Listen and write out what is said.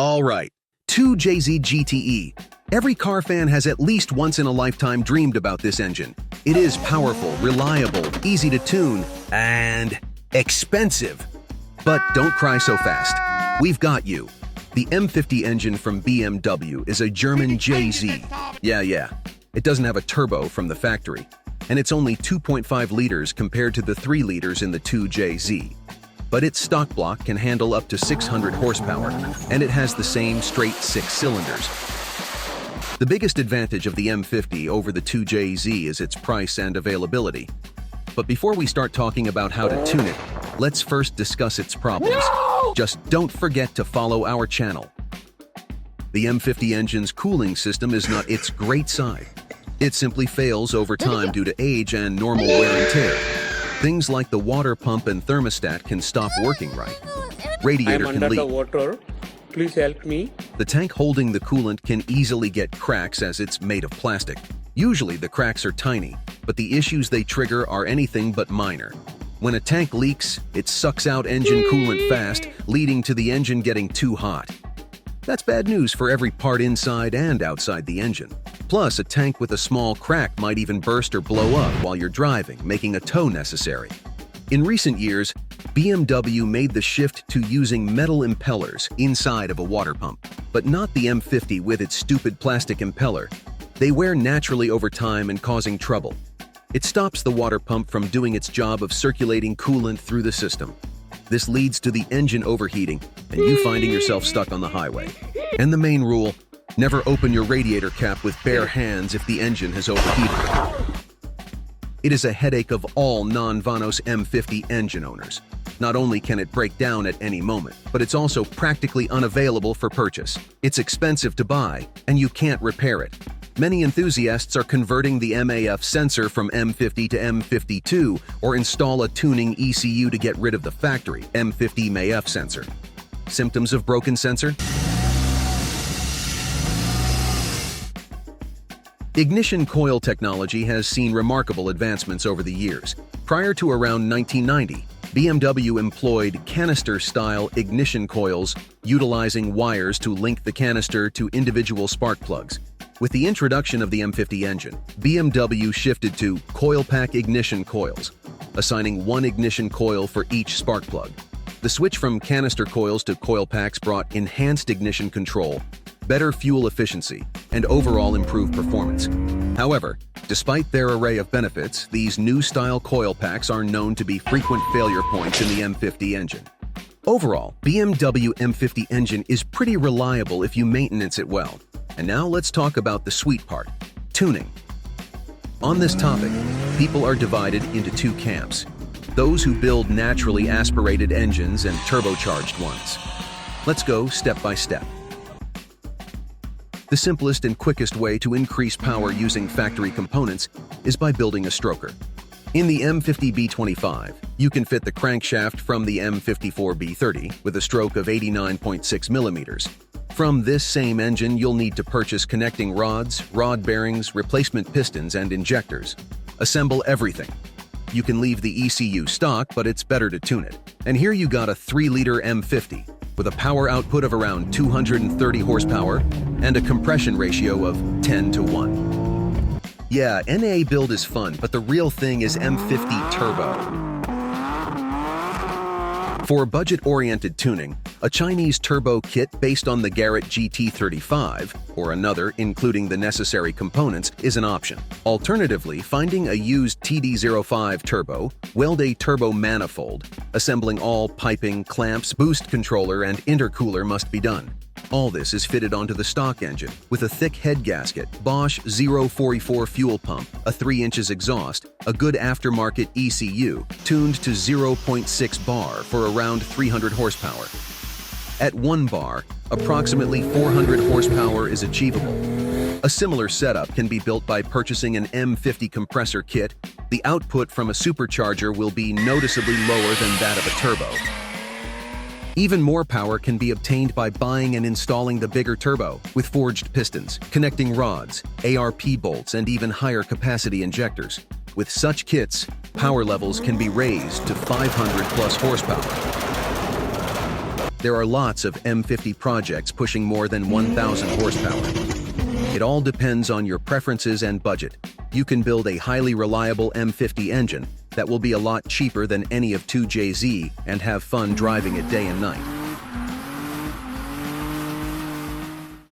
All right, 2JZ GTE. Every car fan has at least once in a lifetime dreamed about this engine. It is powerful, reliable, easy to tune, and expensive. But don't cry so fast. We've got you. The M50 engine from BMW is a German JZ. Yeah. It doesn't have a turbo from the factory, and it's only 2.5 liters compared to the 3 liters in the 2JZ. But its stock block can handle up to 600 horsepower, and it has the same straight 6 cylinders. The biggest advantage of the M50 over the 2JZ is its price and availability. But before we start talking about how to tune it, let's first discuss its problems. Just don't forget to follow our channel. The M50 engine's cooling system is not its great side. It simply fails over time due to age and normal wear and tear. Things like the water pump and thermostat can stop working right. Radiator can leak. I'm under the water. Please help me. The tank holding the coolant can easily get cracks as it's made of plastic. Usually the cracks are tiny, but the issues they trigger are anything but minor. When a tank leaks, it sucks out engine coolant fast, leading to the engine getting too hot. That's bad news for every part inside and outside the engine. Plus, a tank with a small crack might even burst or blow up while you're driving, making a tow necessary. In recent years, BMW made the shift to using metal impellers inside of a water pump, but not the M50 with its stupid plastic impeller. They wear naturally over time and causing trouble. It stops the water pump from doing its job of circulating coolant through the system. This leads to the engine overheating and you finding yourself stuck on the highway. And the main rule, never open your radiator cap with bare hands if the engine has overheated. It is a headache of all non-Vanos M50 engine owners. Not only can it break down at any moment, but it's also practically unavailable for purchase. It's expensive to buy, and you can't repair it. Many enthusiasts are converting the MAF sensor from M50 to M52 or install a tuning ECU to get rid of the factory M50 MAF sensor. Symptoms of broken sensor? Ignition coil technology has seen remarkable advancements over the years. Prior to around 1990, BMW employed canister-style ignition coils, utilizing wires to link the canister to individual spark plugs. With the introduction of the M50 engine, BMW shifted to coil pack ignition coils, assigning one ignition coil for each spark plug. The switch from canister coils to coil packs brought enhanced ignition control, better fuel efficiency, and overall improved performance. However, despite their array of benefits, these new style coil packs are known to be frequent failure points in the M50 engine. Overall, BMW M50 engine is pretty reliable if you maintenance it well. And now let's talk about the sweet part, tuning. On this topic, people are divided into two camps: those who build naturally aspirated engines and turbocharged ones. Let's go step by step. The simplest and quickest way to increase power using factory components is by building a stroker. In the M50 B25, you can fit the crankshaft from the M54 B30 with a stroke of 89.6 millimeters. From this same engine, you'll need to purchase connecting rods, rod bearings, replacement pistons, and injectors. Assemble everything. You can leave the ECU stock, but it's better to tune it. And here you got a 3-liter M50 with a power output of around 230 horsepower and a compression ratio of 10:1. Yeah, NA build is fun, but the real thing is M50 Turbo. For budget-oriented tuning, a Chinese turbo kit based on the Garrett GT35 or another, including the necessary components, is an option. Alternatively, finding a used TD05 turbo, weld a turbo manifold, assembling all piping, clamps, boost controller, and intercooler must be done. All this is fitted onto the stock engine with a thick head gasket, Bosch 044 fuel pump, a 3 inches exhaust, a good aftermarket ECU, tuned to 0.6 bar for around 300 horsepower. At 1 bar, approximately 400 horsepower is achievable. A similar setup can be built by purchasing an M50 compressor kit. The output from a supercharger will be noticeably lower than that of a turbo. Even more power can be obtained by buying and installing the bigger turbo with forged pistons, connecting rods, ARP bolts, and even higher capacity injectors. With such kits, power levels can be raised to 500 plus horsepower. There are lots of M50 projects pushing more than 1,000 horsepower. It all depends on your preferences and budget. You can build a highly reliable M50 engine that will be a lot cheaper than any of 2JZ and have fun driving it day and night.